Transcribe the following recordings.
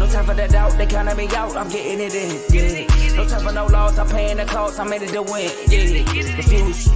time for the doubt, they counting me out, I'm getting it in, yeah. No time for no loss, I'm paying the cost, I'm in it to win, yeah. Diffuse,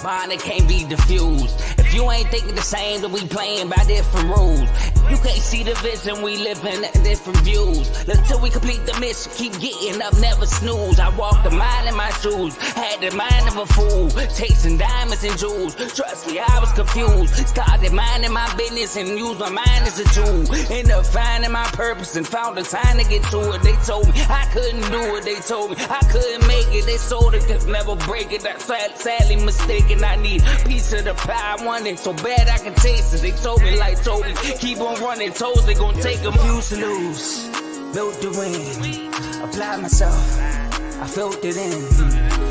mine, it can't be diffused. If you ain't thinking the same, then we playing by different rules. You can't see the vision, we living different views. Until we complete the mission, keep getting up, never snooze. I walk the mile in my shoes, had the mind of a fool, chasing diamonds and jewels. Trust me, I was confused. Started minding my business and used my mind as a tool. Ended up finding my purpose and found the time to get to it. They told me I couldn't do it, they told me I couldn't make it. They sold it, could never break it. That's sadly mistaken. I need a piece of the pie, I want it so bad I can taste it. They told me like told me, keep on running, toes they gon' take them. Used to lose, built to win, applied myself, I felt it in.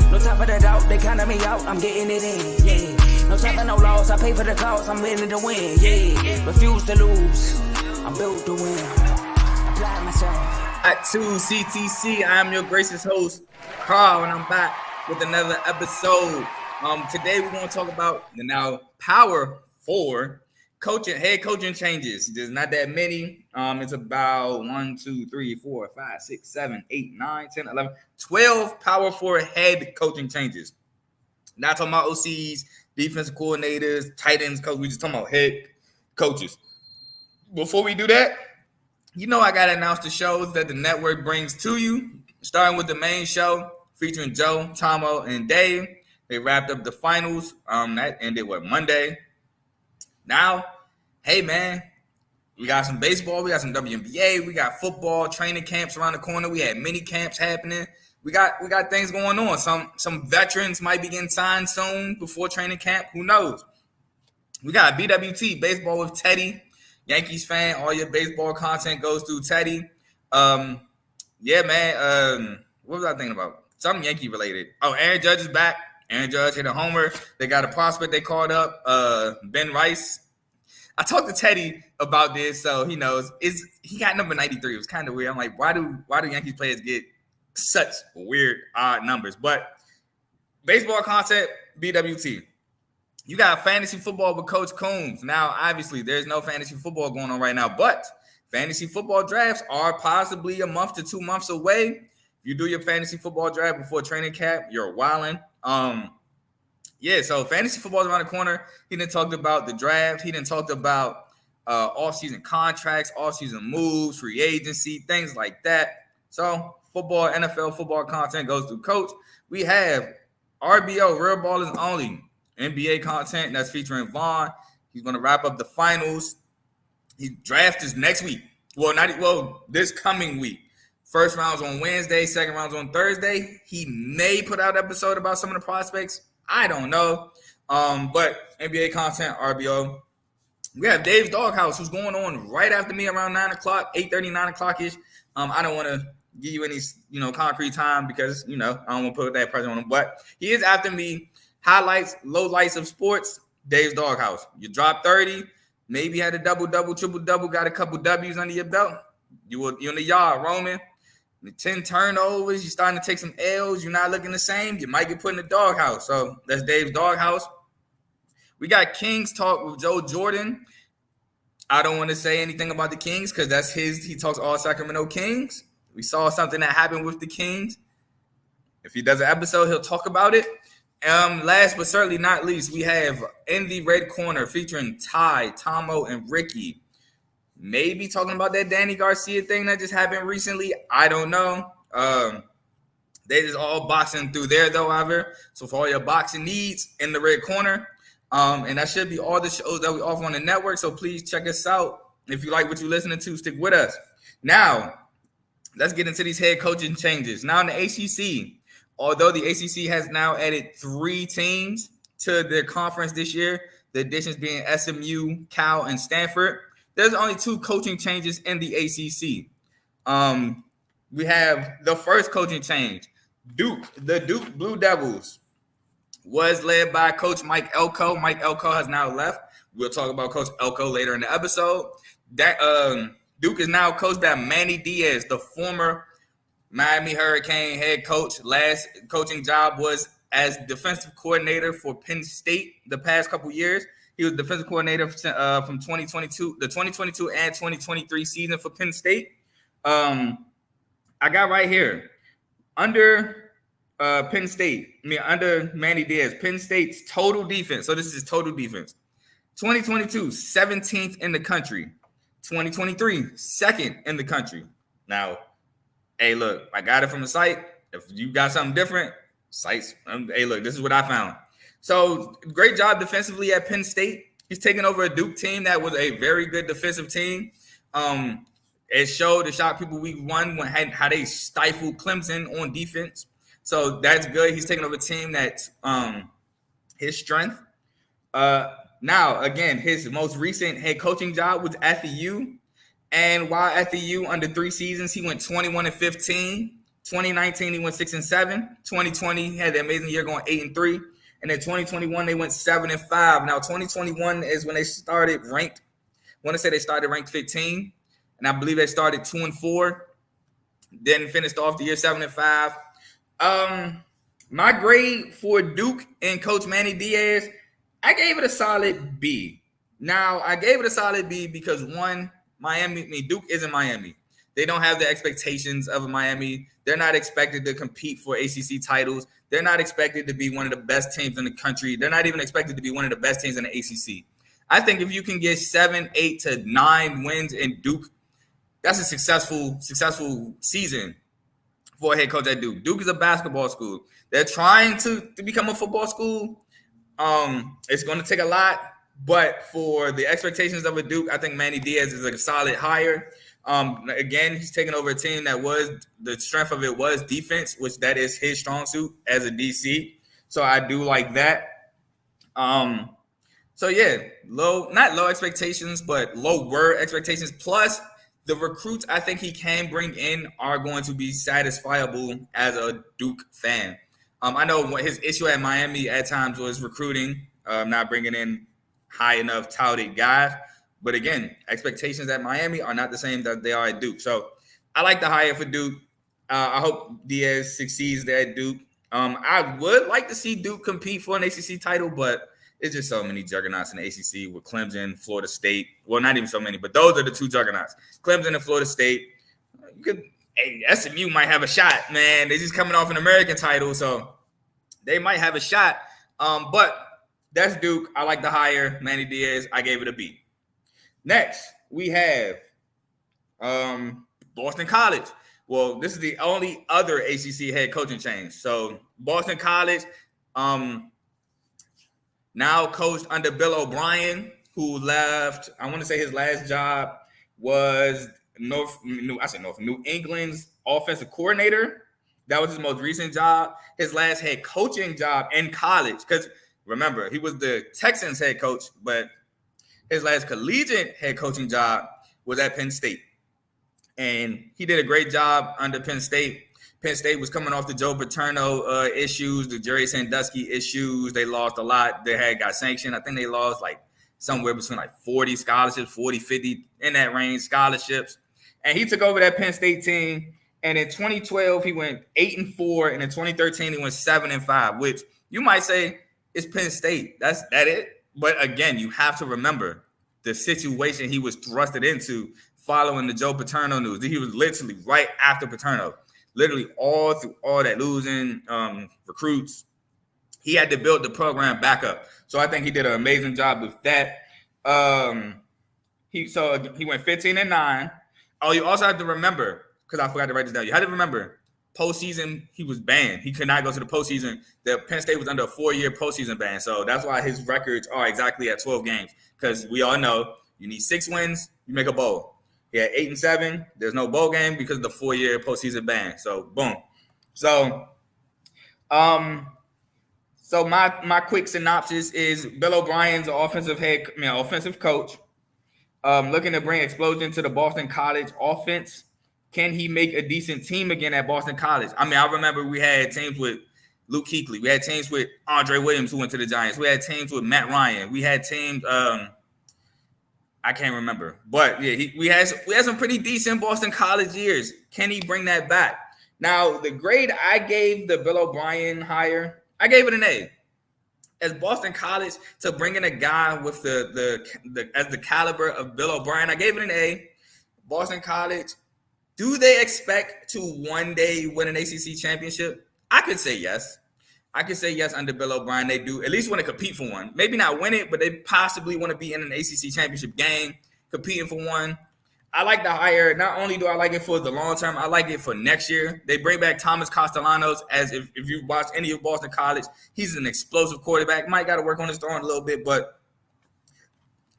No time for the doubt, they counting me out, I'm getting it in, yeah. No time for no loss, I pay for the cost, I'm winning to win, yeah. Refuse to lose, I'm built to win, apply myself. Back to CTC, I am your gracious host, Carl, and I'm back with another episode. Today we're going to talk about the now Power 4 head coaching changes. There's not that many. It's about 1, 2, 3, 4, 5, 6, 7, 8, 9, 10, 11, 12 Power 4 head coaching changes. Not talking about OCs, defensive coordinators, tight ends coach. We just talking about head coaches. Before we do that, you know I got to announce the shows that the network brings to you, starting with the main show featuring Joe, Tomo, and Dave. They wrapped up the finals. That ended Monday. Now, hey man, we got some baseball, we got some WNBA, we got football, training camps around the corner. We had mini camps happening. We got things going on. Some veterans might be getting signed soon before training camp. Who knows? We got BWT, baseball with Teddy. Yankees fan, all your baseball content goes through Teddy. Yeah, man. What was I thinking about? Something Yankee related. Oh, Aaron Judge is back. Aaron Judge hit a homer. They got a prospect they called up, Ben Rice. I talked to Teddy about this, so he knows. He got number 93. It was kind of weird. I'm like, why do Yankees players get such weird, odd numbers? But baseball content, BWT. You got fantasy football with Coach Coombs. Now, obviously, there's no fantasy football going on right now, but fantasy football drafts are possibly a month to 2 months away. If you do your fantasy football draft before training camp, you're wilding. So fantasy football is around the corner. He done talked about the draft. He done talked about off-season contracts, off-season moves, free agency, things like that. So football, NFL football content goes through Coach. We have RBO, Real Ballers Only, NBA content that's featuring Vaughn. He's going to wrap up the finals. He draft is next week. This coming week. First round's on Wednesday, second round's on Thursday. He may put out an episode about some of the prospects. I don't know. But NBA content, RBO. We have Dave's Doghouse, who's going on right after me around 9 o'clock, 8:30, 9 o'clock-ish. I don't want to give you any, concrete time because, I don't want to put that pressure on him. But he is after me. Highlights, lowlights of sports, Dave's Doghouse. You dropped 30, maybe had a double-double, triple-double, got a couple W's under your belt. You're in the yard roaming. 10 turnovers, you're starting to take some L's, you're not looking the same, you might get put in the doghouse. So that's Dave's Doghouse. We got Kings Talk with Joe Jordan. I don't want to say anything about the Kings because that's he talks all Sacramento Kings. We saw something that happened with the Kings. If he does an episode, he'll talk about it. Last but certainly not least, we have In the Red Corner featuring Ty, Tomo, and Ricky. Maybe talking about that Danny Garcia thing that just happened recently. I don't know. They just all boxing through there, though, however. So for all your boxing needs, In the Red Corner. And that should be all the shows that we offer on the network. So please check us out. If you like what you're listening to, stick with us. Now, let's get into these head coaching changes. Now in the ACC, although the ACC has now added 3 teams to their conference this year, the additions being SMU, Cal, and Stanford, there's only 2 coaching changes in the ACC. We have the first coaching change. The Duke Blue Devils was led by Coach Mike Elko. Mike Elko has now left. We'll talk about Coach Elko later in the episode. Duke is now coached by Manny Diaz, the former Miami Hurricane head coach. Last coaching job was as defensive coordinator for Penn State the past couple years. He was defensive coordinator from 2022, the 2022 and 2023 season for Penn State. I got right here under Penn State. Under Manny Diaz, Penn State's total defense. So this is total defense. 2022, 17th in the country. 2023, second in the country. Now, hey, look, I got it from the site. If you got something different, sites. Hey, look, this is what I found. So great job defensively at Penn State. He's taking over a Duke team that was a very good defensive team. It showed to shock people week 1 how they stifled Clemson on defense. So that's good. He's taking over a team that's his strength. Now, again, his most recent head coaching job was at the U. And while at the U under 3 seasons, he went 21-15. 2019, he went 6-7. 2020, he had the amazing year going 8-3. And then 2021, they went 7-5. Now, 2021 is when they started ranked. I want to say they started ranked 15. And I believe they started 2-4. Then finished off the year 7-5. My grade for Duke and Coach Manny Diaz, I gave it a solid B. Now, I gave it a solid B because, one, Duke isn't Miami. They don't have the expectations of Miami. They're not expected to compete for ACC titles. They're not expected to be one of the best teams in the country. They're not even expected to be one of the best teams in the ACC. I think if you can get 7, 8 to 9 wins in Duke, that's a successful season for a head coach at Duke. Duke is a basketball school. They're trying to become a football school. It's going to take a lot, but for the expectations of a Duke, I think Manny Diaz is a solid hire. Again, he's taking over a team that was the strength of it was defense, which that is his strong suit as a DC. So I do like that. So yeah, not low expectations, but lower expectations. Plus the recruits I think he can bring in are going to be satisfiable as a Duke fan. I know what his issue at Miami at times was recruiting, not bringing in high enough touted guys. But again, expectations at Miami are not the same that they are at Duke. So I like the hire for Duke. I hope Diaz succeeds there at Duke. I would like to see Duke compete for an ACC title, but it's just so many juggernauts in the ACC with Clemson, Florida State. Well, not even so many, but those are the 2 juggernauts. Clemson and Florida State. SMU might have a shot, man. They're just coming off an American title, so they might have a shot. But that's Duke. I like the hire, Manny Diaz. I gave it a B. Next, we have Boston College. Well, this is the only other ACC head coaching change. So Boston College now coached under Bill O'Brien, who left. I want to say his last job was New England's offensive coordinator. That was his most recent job. His last head coaching job in college, because remember, he was the Texans head coach, but his last collegiate head coaching job was at Penn State. And he did a great job under Penn State. Penn State was coming off the Joe Paterno issues, the Jerry Sandusky issues. They lost a lot. They got sanctioned. I think they lost like somewhere between like 40 scholarships, 40, 50, in that range, scholarships. And he took over that Penn State team. And in 2012, he went 8-4. And in 2013, he went 7-5, which you might say is Penn State. That's it. But again, you have to remember the situation he was thrusted into following the Joe Paterno news. He was literally right after Paterno, literally all through all that losing recruits. He had to build the program back up. So I think he did an amazing job with that. He went 15-9. Oh, you also have to remember, because I forgot to write this down. You had to remember, postseason, he was banned. He could not go to the postseason. The Penn State was under a 4-year postseason ban. So that's why his records are exactly at 12 games. Because we all know you need 6 wins, you make a bowl. He had 8-7. There's no bowl game because of the 4-year postseason ban. So boom. So my quick synopsis is Bill O'Brien's offensive coach, looking to bring explosion to the Boston College offense. Can he make a decent team again at Boston College? I mean, I remember we had teams with Luke Kuechly. We had teams with Andre Williams, who went to the Giants. We had teams with Matt Ryan. We had teams I can't remember. But yeah, we had some pretty decent Boston College years. Can he bring that back? Now, the grade I gave the Bill O'Brien hire, I gave it an A. as Boston College to bring in a guy with the caliber of Bill O'Brien. I gave it an A. Boston College, do they expect to one day win an ACC championship? I could say yes. I could say yes under Bill O'Brien. They do at least want to compete for one. Maybe not win it, but they possibly want to be in an ACC championship game, competing for one. I like the hire. Not only do I like it for the long term, I like it for next year. They bring back Thomas Castellanos, as if you watch any of Boston College, he's an explosive quarterback. Might got to work on his throwing a little bit, but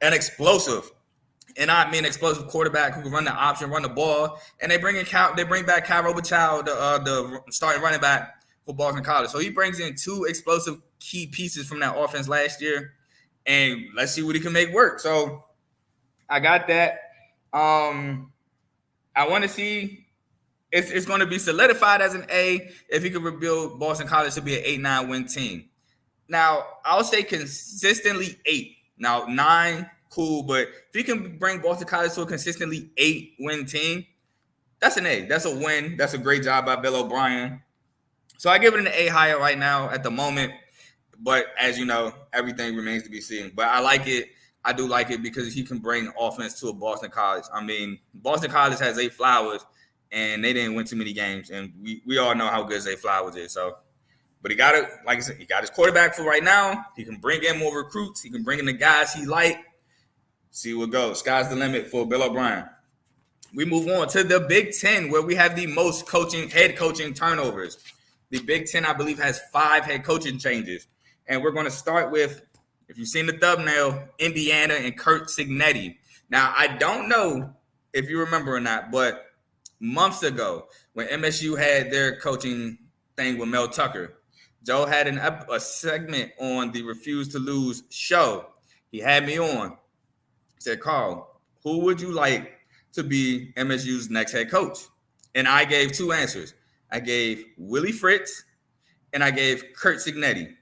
an explosive. And I mean explosive quarterback who can run the option, run the ball. And they bring back Cal Robichaux, the starting running back for Boston College. So he brings in two explosive key pieces from that offense last year. And let's see what he can make work. So I got that. I want to see it's going to be solidified as an A if he can rebuild Boston College to be an 8-9 win team. Now, I'll say consistently 8. Now, 9, cool, but if he can bring Boston College to a consistently 8-win team, that's an A. That's a win. That's a great job by Bill O'Brien. So I give it an A higher right now at the moment. But as you know, everything remains to be seen. But I like it. I do like it because he can bring offense to a Boston College. I mean, Boston College has Zay Flowers, and they didn't win too many games. And we all know how good Zay Flowers is. So, but he got it. Like I said, he got his quarterback for right now. He can bring in more recruits. He can bring in the guys he like. See what goes. Sky's the limit for Bill O'Brien. We move on to the Big Ten, where we have the most head coaching turnovers. The Big Ten, I believe, has 5 head coaching changes. And we're going to start with, if you've seen the thumbnail, Indiana and Curt Cignetti. Now, I don't know if you remember or not, but months ago, when MSU had their coaching thing with Mel Tucker, Joe had a segment on the Refuse to Lose show. He had me on. He said, Carl, who would you like to be MSU's next head coach? And I gave 2 answers. I gave Willie Fritz and I gave Curt Cignetti.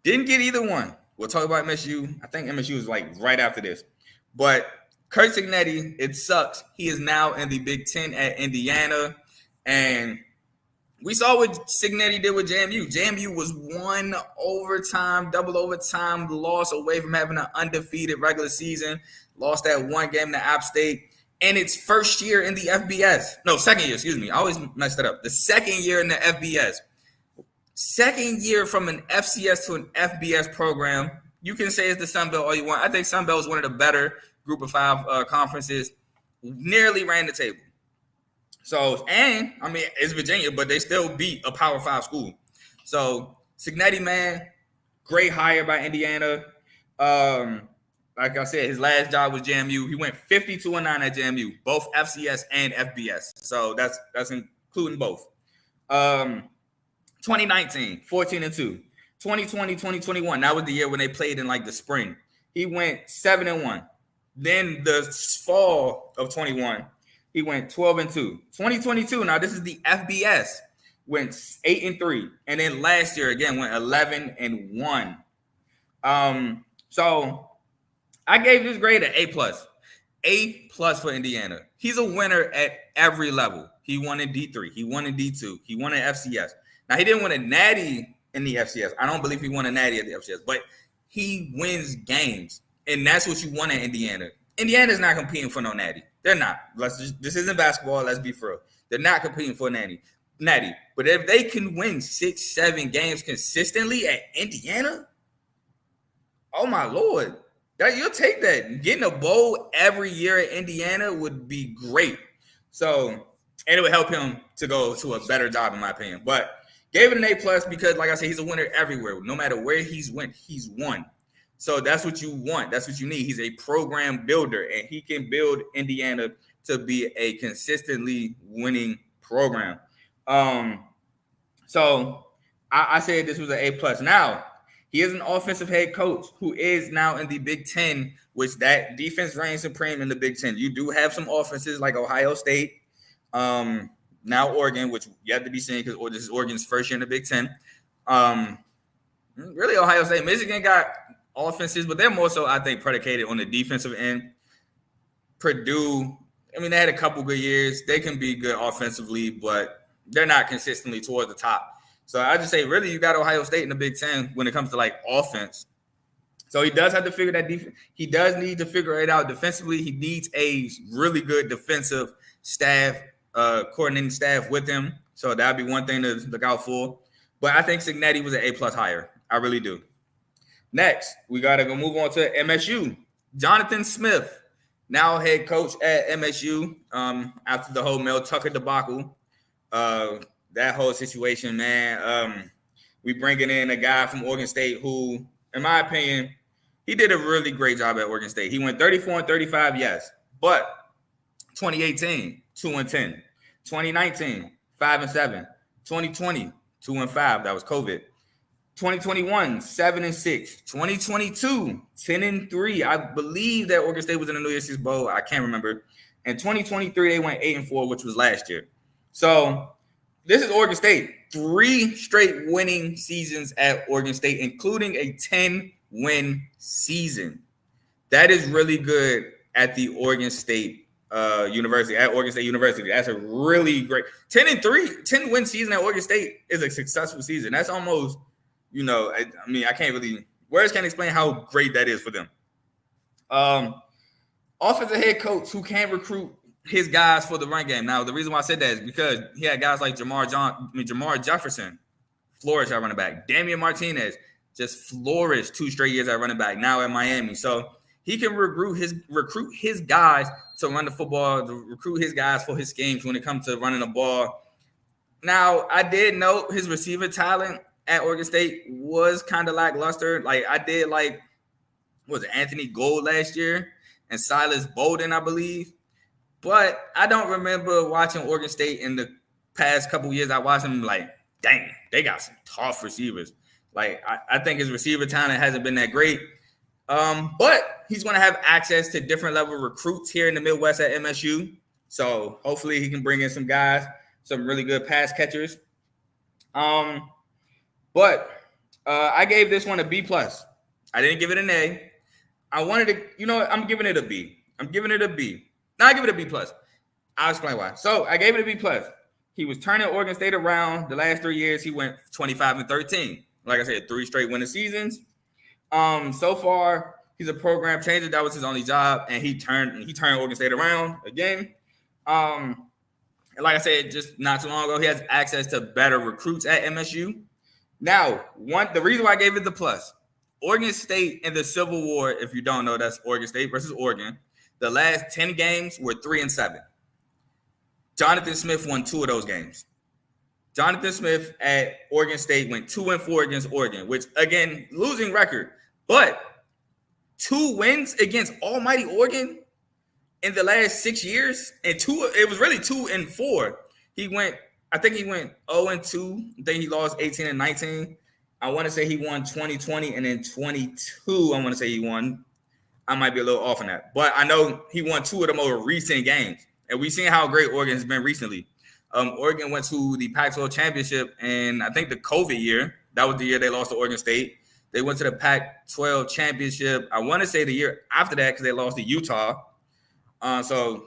Didn't get either one. We'll talk about MSU. I think MSU is like right after this. But Curt Cignetti, it sucks. He is now in the Big Ten at Indiana. And we saw what Cignetti did with JMU. JMU was one double overtime loss away from having an undefeated regular season. Lost that one game to App State. And its first year in the FBS. No, second year, excuse me. I always messed it up. The second year in the FBS. Second year from an FCS to an FBS program. You can say it's the Sun Belt all you want. I think Sun Belt is one of the better group of 5 conferences. Nearly ran the table. So, and, I mean, it's Virginia, but they still beat a Power 5 school. So, Cignetti, man, great hire by Indiana. Like I said, his last job was JMU. He went 52-9 at JMU, both FCS and FBS. So, that's including both. 2019, 14-2. 2020, 2021, that was the year when they played in like the spring. He went 7-1. Then the fall of 21, he went 12-2. 2022, now this is the FBS, went 8-3. And then last year again went 11-1. So I gave this grade an A+. A+ for Indiana. He's a winner at every level. He won in D3. He won in D2. He won in FCS. Now, he didn't win a natty in the FCS. I don't believe he won a natty at the FCS, but he wins games, and that's what you want at Indiana. Indiana's not competing for no natty. They're not. This isn't basketball. Let's be for real. They're not competing for a natty. But if they can win 6-7 games consistently at Indiana, oh, my Lord, you'll take that. Getting a bowl every year at Indiana would be great. So, and it would help him to go to a better job, in my opinion. But gave it an A+ because, like I said, he's a winner everywhere. No matter where he's won. So that's what you want. That's what you need. He's a program builder, and he can build Indiana to be a consistently winning program. So I said this was an A+. Now, he is an offensive head coach who is now in the Big Ten, which that defense reigns supreme in the Big Ten. You do have some offenses like Ohio State, now Oregon, which you have to be seen because this is Oregon's first year in the Big Ten. Really, Ohio State, Michigan got offenses, but they're more so, I think, predicated on the defensive end. Purdue, I mean, they had a couple good years. They can be good offensively, but they're not consistently towards the top. So I just say, really, you got Ohio State in the Big Ten when it comes to like offense. So he does have to figure that defense. He does need to figure it out defensively. He needs a really good defensive staff, coordinating staff with him. So that'd be one thing to look out for. But I think Cignetti was an A+ hire. I really do. Next, we got to go move on to MSU. Jonathan Smith, now head coach at MSU after the whole Mel Tucker debacle. That whole situation, man. We bringing in a guy from Oregon State who, in my opinion, he did a really great job at Oregon State. He went 34-35, yes. But 2018, 2-10. 2019, 5-7. 2020, 2-5. That was COVID. 2021, 7-6. 2022, 10-3. I believe that Oregon State was in the New Year's Six Bowl. I can't remember. And 2023, they went 8-4, which was last year. So this is Oregon State. 3 straight winning seasons at Oregon State, including a 10-win season. That is really good at the Oregon State University. At Oregon State University, that's a really great 10-3, 10-win season at Oregon State is a successful season. That's almost, I mean, I can't really words can't explain how great that is for them. Offensive head coach who can recruit his guys for the run game. Now, the reason why I said that is because he had guys like Jamar Jefferson, flourish at running back. Damian Martinez just flourished 2 straight years at running back, now at Miami. So he can recruit his guys to run the football, to recruit his guys for his schemes when it comes to running the ball. Now, I did note his receiver talent at Oregon State was kind of lackluster. Like, I did like, was it Anthony Gold last year and Silas Bolden, I believe. But I don't remember watching Oregon State in the past couple years. I watched them like, dang, they got some tough receivers. Like, I think his receiver talent hasn't been that great. But he's going to have access to different level recruits here in the Midwest at MSU. So hopefully he can bring in some guys, some really good pass catchers. But I gave this one a B+. I didn't give it an A. I wanted to, I'm giving it a B. No, I give it a B+. I'll explain why. So I gave it a B+. He was turning Oregon State around. The last 3 years, he went 25-13. Like I said, 3 straight winning seasons. So far, he's a program changer. That was his only job, and he turned Oregon State around again. And like I said, just not too long ago, he has access to better recruits at MSU. Now, the reason why I gave it the plus, Oregon State in the Civil War, if you don't know, that's Oregon State versus Oregon. The last 10 games were 3-7. Jonathan Smith won 2 of those games. Jonathan Smith at Oregon State went 2-4 against Oregon, which, again, losing record. But 2 wins against almighty Oregon in the last 6 years, and it was really 2-4. I think he went 0-2. I think he lost 18-19. I want to say he won 2020, and then 22, I want to say he won. I might be a little off on that. But I know he won 2 of the more recent games. And we've seen how great Oregon has been recently. Oregon went to the Pac-12 championship, and I think the COVID year, that was the year they lost to Oregon State. They went to the Pac-12 championship. I want to say the year after that because they lost to Utah. So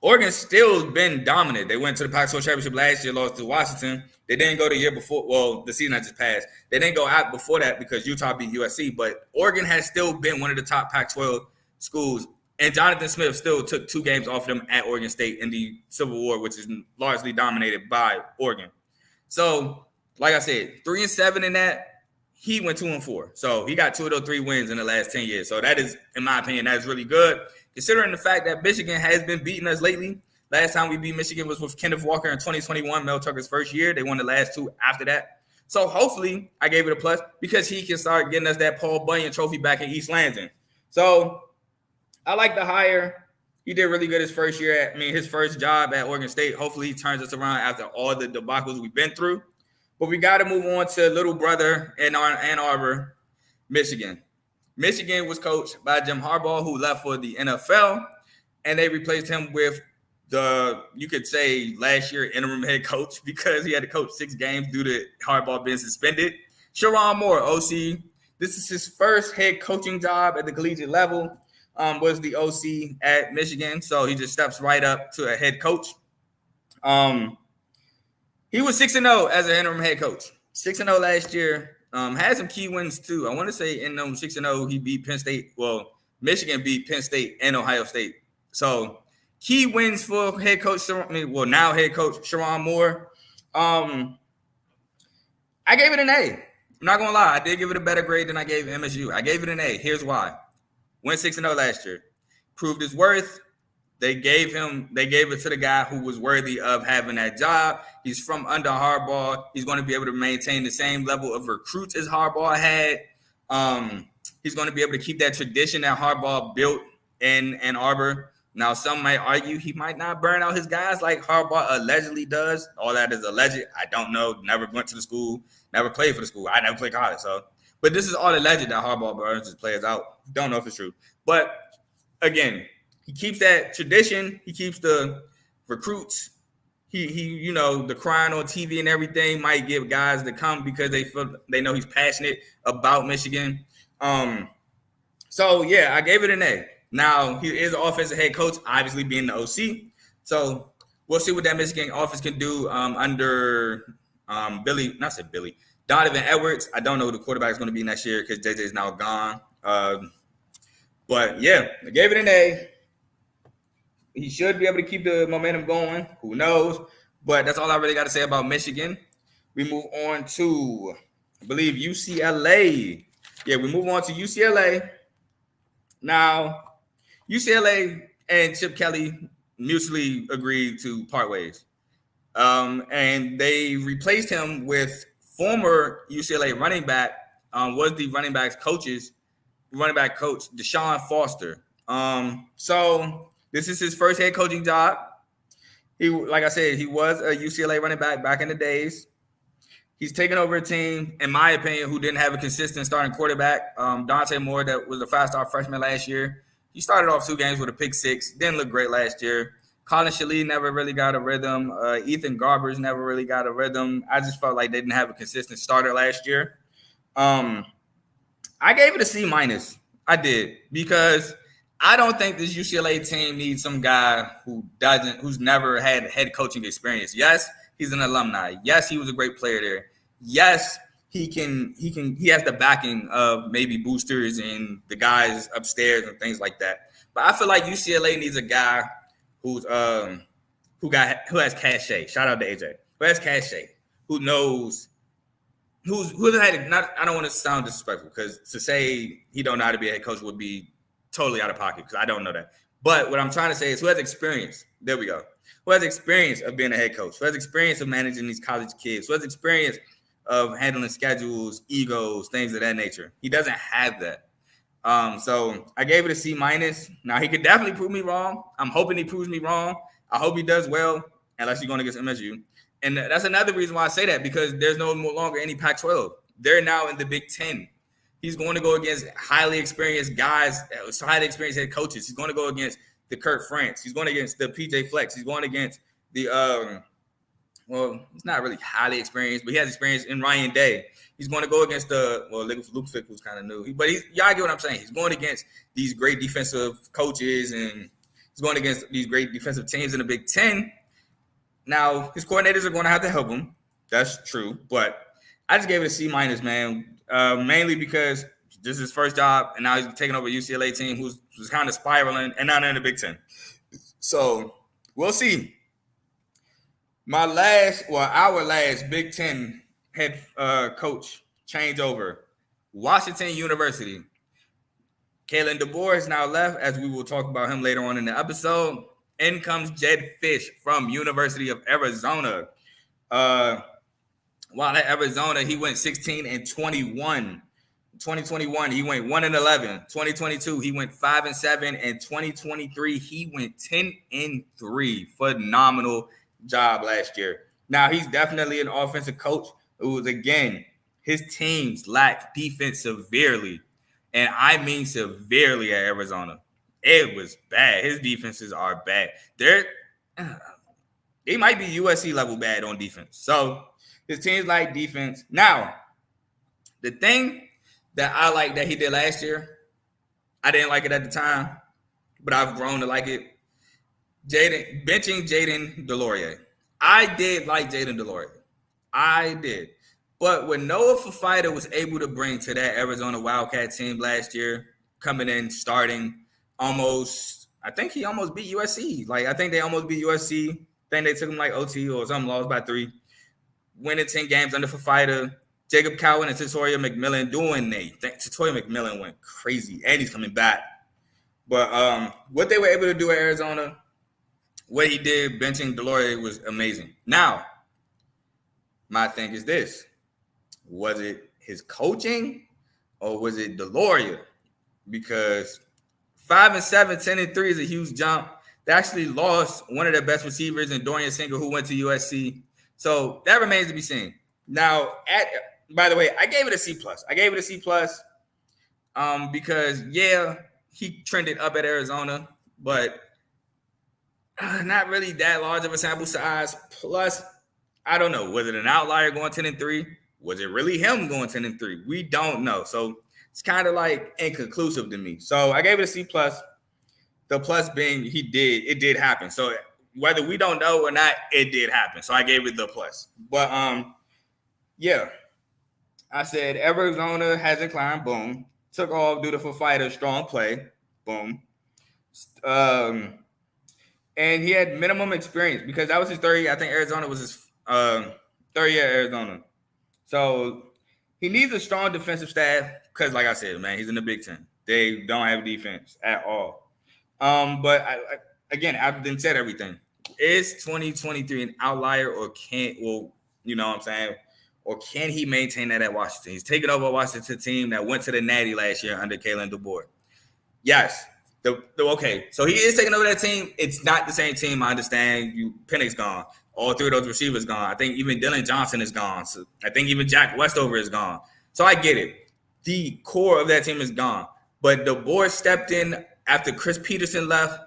Oregon's still been dominant. They went to the Pac-12 championship last year, lost to Washington. They didn't go the year before. Well, the season that just passed. They didn't go out before that because Utah beat USC. But Oregon has still been one of the top Pac-12 schools. And Jonathan Smith still took 2 games off of them at Oregon State in the Civil War, which is largely dominated by Oregon. So, like I said, 3-7 in that. He went 2-4. So he got 2 of those 3 wins in the last 10 years. So that is, in my opinion, that is really good. Considering the fact that Michigan has been beating us lately. Last time we beat Michigan was with Kenneth Walker in 2021, Mel Tucker's first year. They won the last 2 after that. So hopefully I gave it a plus because he can start getting us that Paul Bunyan trophy back in East Lansing. So I like the hire. He did really good his first year. His first job at Oregon State. Hopefully he turns us around after all the debacles we've been through. But we got to move on to little brother in Ann Arbor, Michigan. Michigan was coached by Jim Harbaugh, who left for the NFL, and they replaced him with you could say last year interim head coach because he had to coach 6 games due to Harbaugh being suspended. Sharon Moore, OC. This is his first head coaching job at the collegiate level. Was the OC at Michigan, so he just steps right up to a head coach. He was 6-0 as an interim head coach. 6-0 last year. Had some key wins too. I want to say in 6-0 he beat Penn State. Well, Michigan beat Penn State and Ohio State. So key wins for head coach. Now head coach Sharon Moore. I gave it an A. I'm not gonna lie. I did give it a better grade than I gave MSU. I gave it an A. Here's why. Went 6-0 last year. Proved his worth. They gave it to the guy who was worthy of having that job. He's from under Harbaugh. He's going to be able to maintain the same level of recruits as Harbaugh had. He's going to be able to keep that tradition that Harbaugh built in Ann Arbor. Now, some might argue he might not burn out his guys like Harbaugh allegedly does. All that is alleged. I don't know. Never went to the school. Never played for the school. I never played college. But this is all alleged that Harbaugh burns his players out. Don't know if it's true. But again, he keeps that tradition. He keeps the recruits. He the crying on TV and everything might give guys to come because they know he's passionate about Michigan. So yeah, I gave it an A. Now he is an offensive head coach, obviously being the OC. So we'll see what that Michigan offense can do under Donovan Edwards. I don't know who the quarterback is going to be next year because JJ is now gone. But yeah, I gave it an A. He should be able to keep the momentum going. Who knows? But that's all I really got to say about Michigan. We move on to, I believe, UCLA. Yeah, we move on to UCLA. Now, UCLA and Chip Kelly mutually agreed to part ways. And they replaced him with former UCLA running back, was the running back coach, Deshaun Foster. So this is his first head coaching job. Like I said, he was a UCLA running back in the days. He's taken over a team, in my opinion, who didn't have a consistent starting quarterback. Dante Moore, that was a 5-star freshman last year. He started off 2 games with a pick 6. Didn't look great last year. Colin Shalee never really got a rhythm. Ethan Garbers never really got a rhythm. I just felt like they didn't have a consistent starter last year. I gave it a C-. I did, because I don't think this UCLA team needs some guy who's never had head coaching experience. Yes, he's an alumni. Yes, he was a great player there. Yes, he has the backing of maybe boosters and the guys upstairs and things like that. But I feel like UCLA needs a guy who has cachet. Shout out to AJ. Who has cachet. Who knows. I don't want to sound disrespectful, because to say he don't know how to be a head coach would be totally out of pocket, because I don't know that. But what I'm trying to say is who has experience. There we go. Who has experience of being a head coach? Who has experience of managing these college kids? Who has experience of handling schedules, egos, things of that nature? He doesn't have that. So I gave it a C-. Now, he could definitely prove me wrong. I'm hoping he proves me wrong. I hope he does well, unless he's going against MSU. And that's another reason why I say that, because there's no longer any Pac-12. They're now in the Big Ten. He's going to go against highly experienced guys, highly experienced head coaches. He's going to go against the Kurt France. He's going against the PJ Flex. He's going against the he's not really highly experienced, but he has experience in Ryan Day. He's going to go against Luke Fick, who's kind of new. But y'all get what I'm saying. He's going against these great defensive coaches, and he's going against these great defensive teams in the Big Ten. Now, his coordinators are going to have to help him. That's true. But I just gave it a C-, man, mainly because this is his first job, and now he's taking over a UCLA team who's kind of spiraling and not in the Big Ten. So we'll see. Our last Big Ten head coach changeover, Washington University. Kalen DeBoer has now left, as we will talk about him later on in the episode. In comes Jed Fish from University of Arizona. While at Arizona, he went 16-21. 2021, he went 1-11. 2022, he went 5-7. And 2023, he went 10-3. Phenomenal job last year. Now, he's definitely an offensive coach who, again, his teams lack defense severely. And I mean severely at Arizona. It was bad. His defenses are bad. They might be USC level bad on defense. So his teams like defense. Now, the thing that I like that he did last year, I didn't like it at the time, but I've grown to like it. Benching Jaden Delorier. I did like Jaden Delorier. I did. But what Noah Fafita was able to bring to that Arizona Wildcat team last year, coming in, starting I think he almost beat USC. Like, I think they almost beat USC. I think they took him like OT or something, lost by 3. Winning 10 games under Fafita. Jacob Cowan and Tatoya McMillan doing Tatoya McMillan went crazy, and he's coming back. But what they were able to do at Arizona, what he did benching Delorier was amazing. Now, my thing is this. Was it his coaching or was it Delorier? Because 5-7, 10-3 is a huge jump. They actually lost one of their best receivers in Dorian Singer, who went to USC. So that remains to be seen. Now, by the way, I gave it a C+. Because, yeah, he trended up at Arizona, but not really that large of a sample size. Plus, I don't know. Was it an outlier going 10-3? Was it really him going 10-3? We don't know. So it's kind of like inconclusive to me. So I gave it a C+. The plus being it did happen. So whether we don't know or not, it did happen. So I gave it the plus. But yeah. I said Arizona hasn't climbed, boom. Took off due to Fafita, strong play, boom. And he had minimum experience because that was his third year. I think Arizona was his third year at Arizona. So he needs a strong defensive staff because, like I said, man, he's in the Big Ten. They don't have defense at all. But I've been said everything. Is 2023 an outlier or you know what I'm saying? Or can he maintain that at Washington? He's taking over a Washington team that went to the Natty last year under Kalen DeBoer. Yes. Okay, so he is taking over that team. It's not the same team. I understand. Pennick's gone. All 3 of those receivers gone. I think even Dylan Johnson is gone. So I think even Jack Westover is gone. So I get it. The core of that team is gone. But DeBoer stepped in after Chris Peterson left.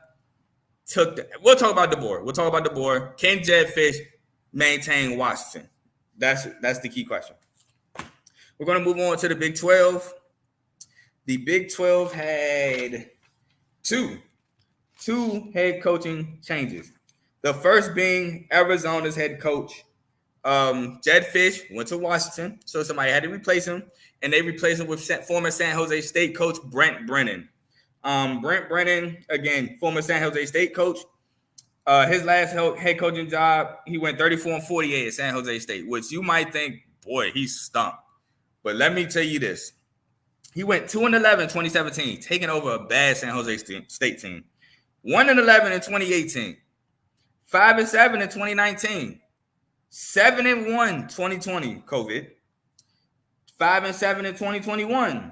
We'll talk about DeBoer. Can Jedd Fisch maintain Washington? That's the key question. We're going to move on to the Big 12. The Big 12 had two head coaching changes. The first being Arizona's head coach. Jedd Fisch went to Washington, so somebody had to replace him, and they replaced him with former San Jose State coach Brent Brennan. Brent Brennan, again, former San Jose State coach. His last head coaching job, he went 34-48 at San Jose State, which you might think, boy, he's stumped. But let me tell you this. He went 2-11 in 2017, taking over a bad San Jose State team. 1-11 in 2018. 5-7 in 2019. 7-1 2020, COVID. 5-7 in 2021.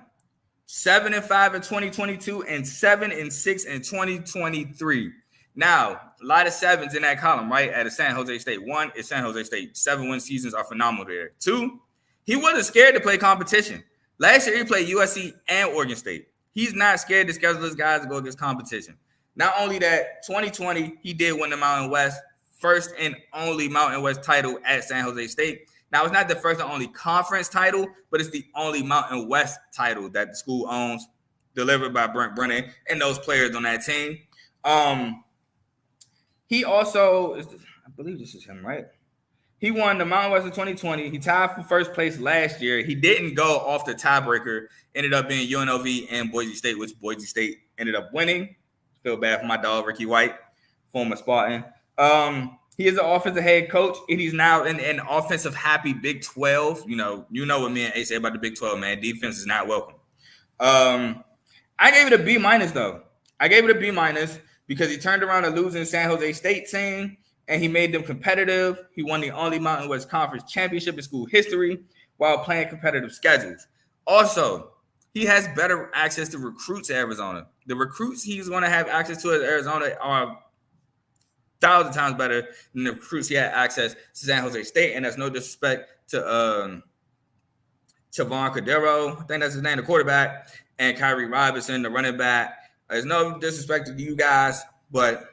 7-5 in 2022, and 7-6 in 2023. Now, a lot of sevens in that column, right? At a San Jose State. 1 is San Jose State. 7-win seasons are phenomenal there. 2, he wasn't scared to play competition. Last year, he played USC and Oregon State. He's not scared to schedule his guys to go against competition. Not only that, 2020, he did win the Mountain West, first and only Mountain West title at San Jose State. Now, it's not the first and only conference title, but it's the only Mountain West title that the school owns, delivered by Brent Brennan and those players on that team. He also, I believe this is him, right? He won the Mountain West in 2020. He tied for first place last year. He didn't go off the tiebreaker. Ended up being UNLV and Boise State, which Boise State ended up winning. Feel bad for my dog, Ricky White, former Spartan. He is an offensive head coach, and he's now in an offensive happy Big 12. You know what me and Ace say about the Big 12, man. Defense is not welcome. I gave it a B- though. I gave it a B- because he turned around a losing San Jose State team, and he made them competitive. He won the only Mountain West Conference championship in school history while playing competitive schedules. Also, he has better access to recruits at Arizona. The recruits he's going to have access to at Arizona are 1,000 times better than the recruits he had access to San Jose State. And that's no disrespect to Chavon Cordero, I think that's his name, the quarterback, and Kyrie Robinson, the running back. There's no disrespect to you guys, but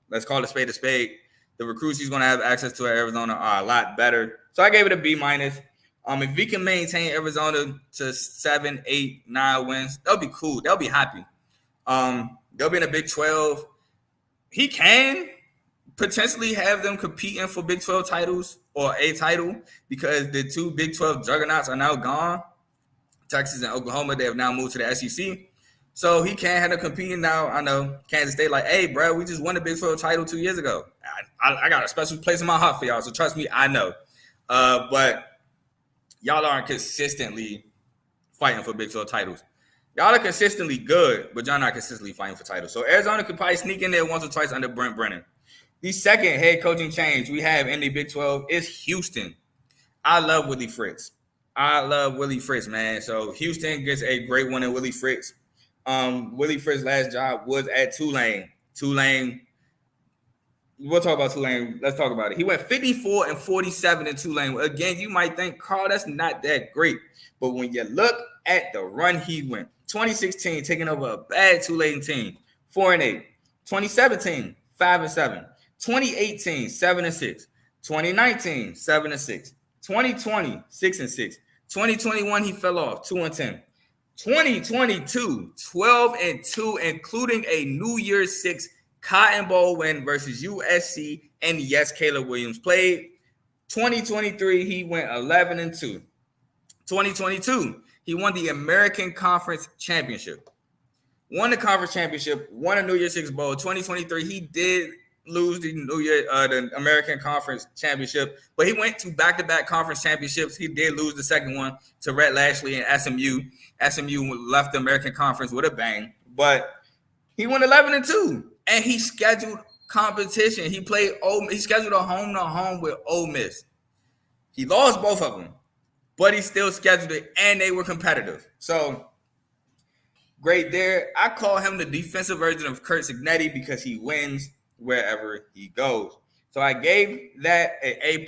let's call it a spade a spade. The recruits he's going to have access to at Arizona are a lot better. So I gave it a B-. If he can maintain Arizona to 7, 8, 9 wins, that'll be cool. They'll be happy. They'll be in the Big 12. He can, potentially have them competing for Big 12 titles or a title because the two Big 12 juggernauts are now gone. Texas and Oklahoma, they have now moved to the SEC. So he can't have them competing now. I know Kansas State like, hey, bro, we just won the Big 12 title 2 years ago. I got a special place in my heart for y'all, so trust me, I know. But y'all aren't consistently fighting for Big 12 titles. Y'all are consistently good, but y'all not consistently fighting for titles. So Arizona could probably sneak in there once or twice under Brent Brennan. The second head coaching change we have in the Big 12 is Houston. I love Willie Fritz. Man. So Houston gets a great one in Willie Fritz. Willie Fritz's last job was at Tulane. We'll talk about Tulane. Let's talk about it. He went 54-47 in Tulane. Again, you might think, Carl, that's not that great. But when you look at the run he went, 2016, taking over a bad Tulane team, 4-8. 2017, 5-7. 2018, 7-6. 2019, 7-6. 2020, 6-6. 2021, he fell off, 2-10. 2022, 12-2, including a New Year's 6 Cotton Bowl win versus USC, and yes, Caleb Williams played. 2023, he went 11-2. 2022, he won the American Conference Championship. Won the conference championship, won a New Year's 6 Bowl. 2023, he did lose the American Conference Championship, but he went to back-to-back conference championships. He did lose the second one to Rhett Lashley and SMU. SMU left the American Conference with a bang, but he went 11-2, and he scheduled competition. He scheduled a home-to-home with Ole Miss. He lost both of them, but he still scheduled it, and they were competitive. So great there. I call him the defensive version of Curt Cignetti because he wins wherever he goes. So I gave that an A+.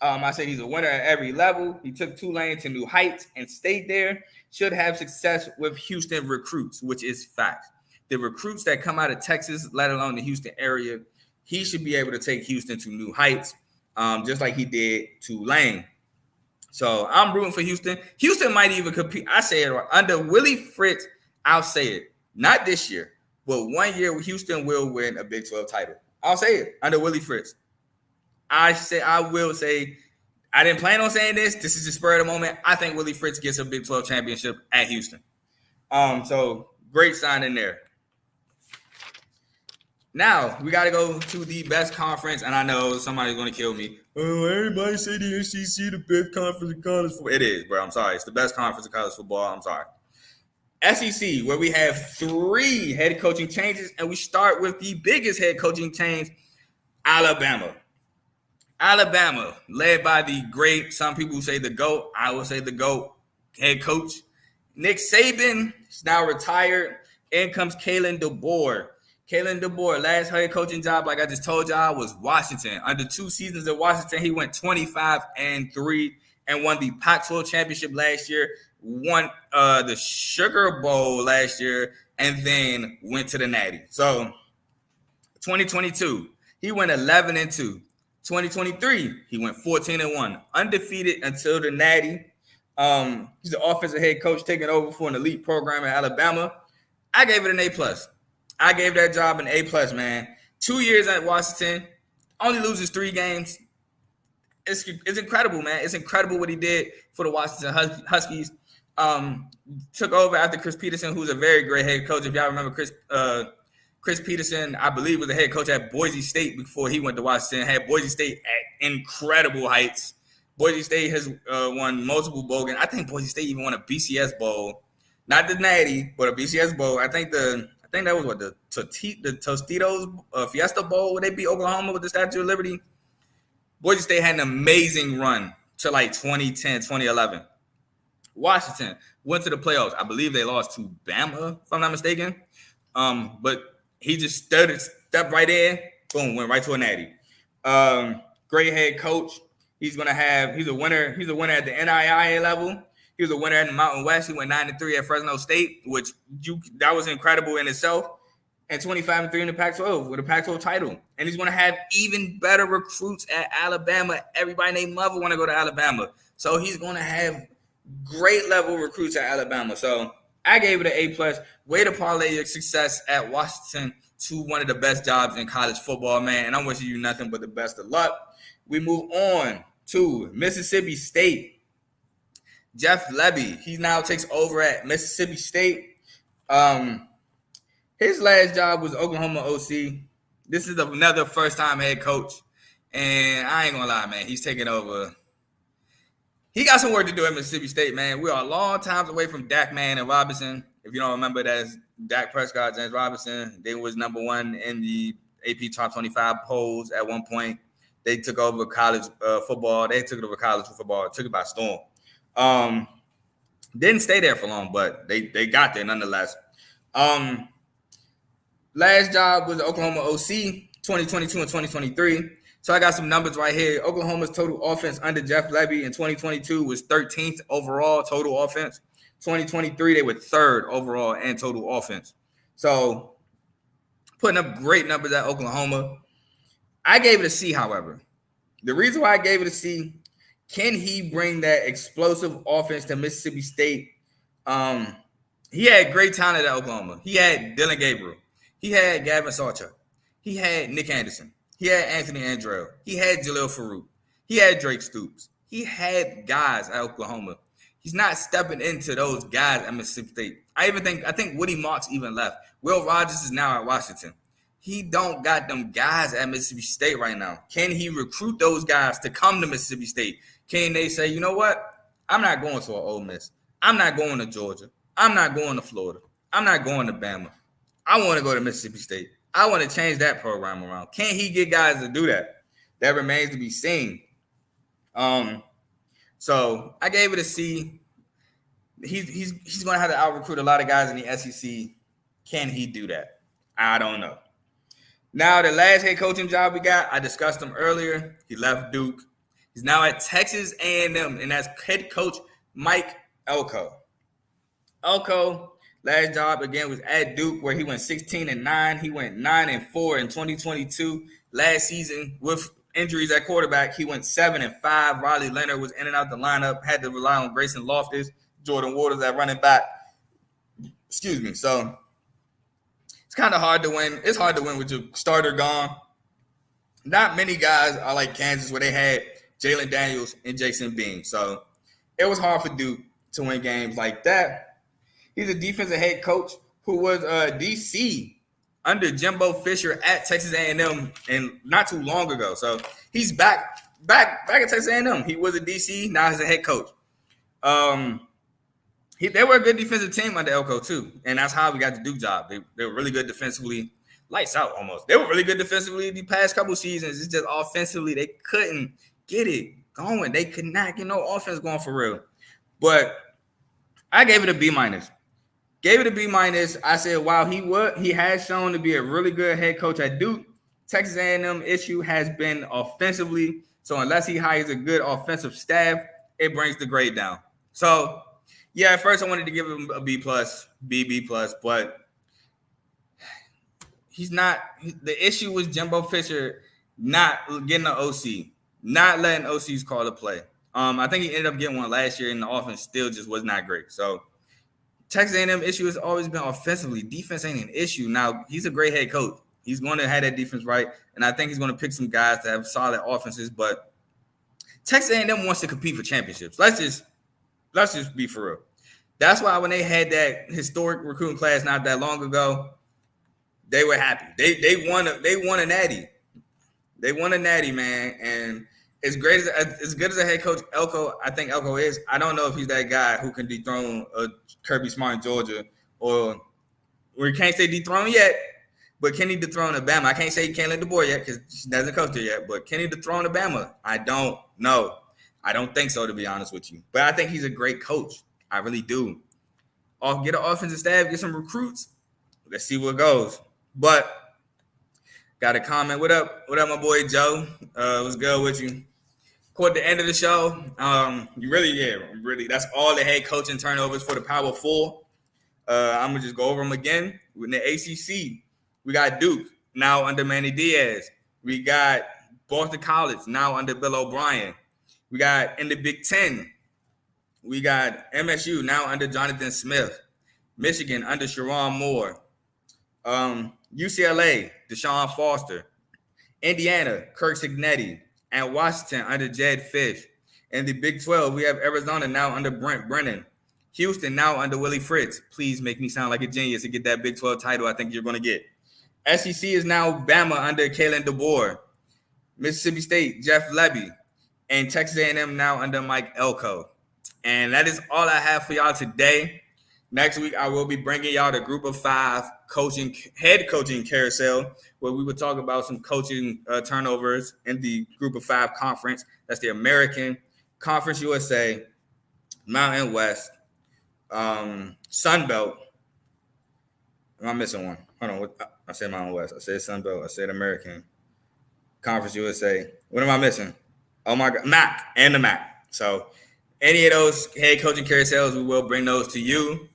I said he's a winner at every level. He took Tulane to new heights and stayed there. Should have success with Houston recruits, which is fact. The recruits that come out of Texas, let alone the Houston area, he should be able to take Houston to new heights, just like he did Tulane. So I'm rooting for Houston. Houston might even compete. I say it right. Under Willie Fritz, I'll say it. Not this year, but 1 year Houston will win a Big 12 title. I'll say it under Willie Fritz. I will say, I didn't plan on saying this. This is the spur of the moment. I think Willie Fritz gets a Big 12 championship at Houston. So great signing there. Now we got to go to the best conference, and I know somebody's going to kill me. Oh, everybody say the SEC the best conference in college football. It is, bro. I'm sorry. It's the best conference in college football. I'm sorry. SEC, where we have 3 head coaching changes, and we start with the biggest head coaching change, Alabama. Alabama, led by the great, some people say the GOAT, I will say the GOAT head coach, Nick Saban is now retired. In comes Kalen DeBoer. Kalen DeBoer, last head coaching job, like I just told y'all, was Washington. Under 2 seasons at Washington, he went 25-3 and won the Pac-12 championship last year, won the Sugar Bowl last year, and then went to the Natty. So 2022, he went 11-2. 2023, he went 14-1, undefeated until the Natty. He's the offensive head coach taking over for an elite program in Alabama. I gave it an A+. I gave that job an A+, man. 2 years at Washington, only loses 3 games. It's incredible, man. It's incredible what he did for the Washington Huskies. Took over after Chris Peterson, who's a very great head coach. If y'all remember Chris Peterson, I believe, was the head coach at Boise State before he went to Washington. Had Boise State at incredible heights. Boise State has won multiple bowl games. I think Boise State even won a BCS bowl, not the Natty, but a BCS bowl. I think that was what the Tostitos Fiesta Bowl where they beat Oklahoma with the Statue of Liberty. Boise State had an amazing run to like 2010, 2011. Washington went to the playoffs. I believe they lost to Bama, if I'm not mistaken. But he just stepped right in, boom, went right to a Natty. Great head coach. He's a winner. He's a winner at the NIIA level. He was a winner in the Mountain West. He went 9-3 at Fresno State, which that was incredible in itself. And 25-3 in the Pac-12 with a Pac-12 title. And he's going to have even better recruits at Alabama. Everybody named Mother want to go to Alabama. So he's going to have great level recruits at Alabama. So I gave it an A+. Way to parlay your success at Washington to one of the best jobs in college football, man. And I'm wishing you nothing but the best of luck. We move on to Mississippi State. Jeff Lebby, he now takes over at Mississippi State. His last job was Oklahoma OC. This is another first-time head coach. And I ain't gonna lie, man, he's taking over. He got some work to do at Mississippi State, man. We are a long times away from Dak, man, and Robinson. If you don't remember, that's Dak Prescott, James Robinson. They was number one in the AP Top 25 polls at one point. They took over college football. They took over college football. Took it by storm. Didn't stay there for long, but they got there nonetheless. Last job was Oklahoma OC, 2022 and 2023. So I got some numbers right here. Oklahoma's total offense under Jeff Lebby in 2022 was 13th overall total offense. 2023, they were third overall in total offense. So putting up great numbers at Oklahoma. I gave it a C, however. The reason why I gave it a C, can he bring that explosive offense to Mississippi State? He had great talent at Oklahoma. He had Dylan Gabriel. He had Gavin Sawchuk. He had Nick Anderson. He had Anthony Andrell. He had Jalil Farouk. He had Drake Stoops. He had guys at Oklahoma. He's not stepping into those guys at Mississippi State. I think Woody Marks even left. Will Rogers is now at Washington. He don't got them guys at Mississippi State right now. Can he recruit those guys to come to Mississippi State? Can they say, you know what? I'm not going to an Ole Miss. I'm not going to Georgia. I'm not going to Florida. I'm not going to Bama. I want to go to Mississippi State. I want to change that program around. Can he get guys to do that? That remains to be seen. So I gave it a C. He's going to have to out-recruit a lot of guys in the SEC. Can he do that? I don't know. Now, the last head coaching job we got, I discussed him earlier. He left Duke. He's now at Texas A&M, and that's head coach Mike Elko. Elko, last job, again, was at Duke, where he went 16-9. He went 9-4 in 2022. Last season, with injuries at quarterback, he went 7-5. Riley Leonard was in and out the lineup, had to rely on Grayson Loftus, Jordan Waters at running back. Excuse me. So it's kind of hard to win. It's hard to win with your starter gone. Not many guys are like Kansas, where they had Jalen Daniels and Jason Bean. So it was hard for Duke to win games like that. He's a defensive head coach who was DC under Jimbo Fisher at Texas A&M and not too long ago. So he's back at Texas A&M. He was a DC, now he's a head coach. They were a good defensive team under Elko too, and that's how we got the Duke job. They were really good defensively, lights out almost. They were really good defensively the past couple seasons. It's just offensively they couldn't get it going. They could not get no offense going for real. But I gave it a B-. Gave it a B-. I said, wow, he has shown to be a really good head coach at Duke. Texas A&M issue has been offensively. So unless he hires a good offensive staff, it brings the grade down. So yeah, at first I wanted to give him a B+, B+, but he's not. The issue was Jimbo Fisher not getting an OC, not letting OCs call the play. I think he ended up getting one last year, and the offense still just was not great. So Texas A&M issue has always been offensively. Defense ain't an issue. Now, he's a great head coach. He's going to have that defense right, and I think he's going to pick some guys to have solid offenses. But Texas A&M wants to compete for championships. Let's just be for real. That's why when they had that historic recruiting class not that long ago, they were happy. They won a natty. They won a natty, man. And as good as a head coach Elko, I think Elko is, I don't know if he's that guy who can dethrone Kirby Smart in Georgia, or we can't say dethrone yet, but can he dethrone Alabama? I can't say he can't let the boy yet because he doesn't coach there yet, but can he dethrone Alabama? I don't know. I don't think so, to be honest with you. But I think he's a great coach. I really do. Get an offensive staff, get some recruits. Let's see what goes. But got a comment. What up, my boy Joe? What's good with you? Toward the end of the show, really, that's all the head coaching turnovers for the Power Four. I'm gonna just go over them again. In the ACC, we got Duke now under Manny Diaz. We got Boston College now under Bill O'Brien. We got in the Big Ten, we got MSU now under Jonathan Smith. Michigan under Sharon Moore. UCLA, Deshaun Foster. Indiana, Kirk Cignetti. And Washington under Jed Fish. In the Big 12, we have Arizona now under Brent Brennan. Houston now under Willie Fritz. Please make me sound like a genius to get that Big 12 title I think you're going to get. SEC is now Bama under Kalen DeBoer. Mississippi State, Jeff Lebby. And Texas A&M now under Mike Elko. And that is all I have for y'all today. Next week, I will be bringing y'all the Group of 5 head coaching carousel, where we will talk about some coaching turnovers in the Group of 5 conference. That's the American, Conference USA, Mountain West, Sun Belt. Am I missing one? Hold on. I said Mountain West. I said Sun Belt. I said American, Conference USA. What am I missing? Oh, my God. MAC and the MAC. So any of those head coaching carousels, we will bring those to you.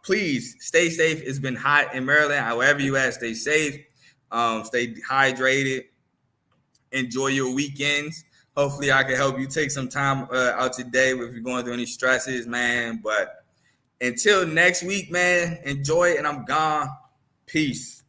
Please stay safe. It's been hot in Maryland. However you at, stay safe. Stay hydrated. Enjoy your weekends. Hopefully I can help you take some time out today if you're going through any stresses, man. But until next week, man, enjoy it, and I'm gone. Peace.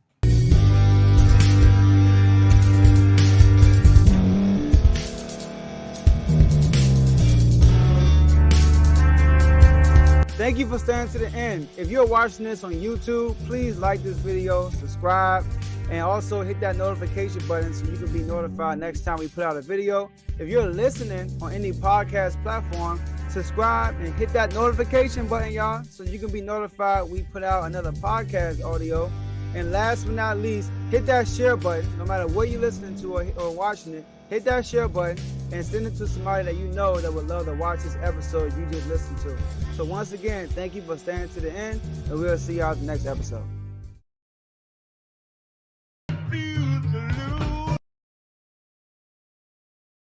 Thank you for staying to the end. If you're watching this on YouTube, please like this video, subscribe, and also hit that notification button so you can be notified next time we put out a video. If you're listening on any podcast platform, subscribe and hit that notification button, y'all, so you can be notified we put out another podcast audio. And last but not least, hit that share button. No matter what you're listening to or watching it, hit that share button and send it to somebody that you know that would love to watch this episode you just listened to. So once again, thank you for staying to the end, and we'll see y'all at the next episode.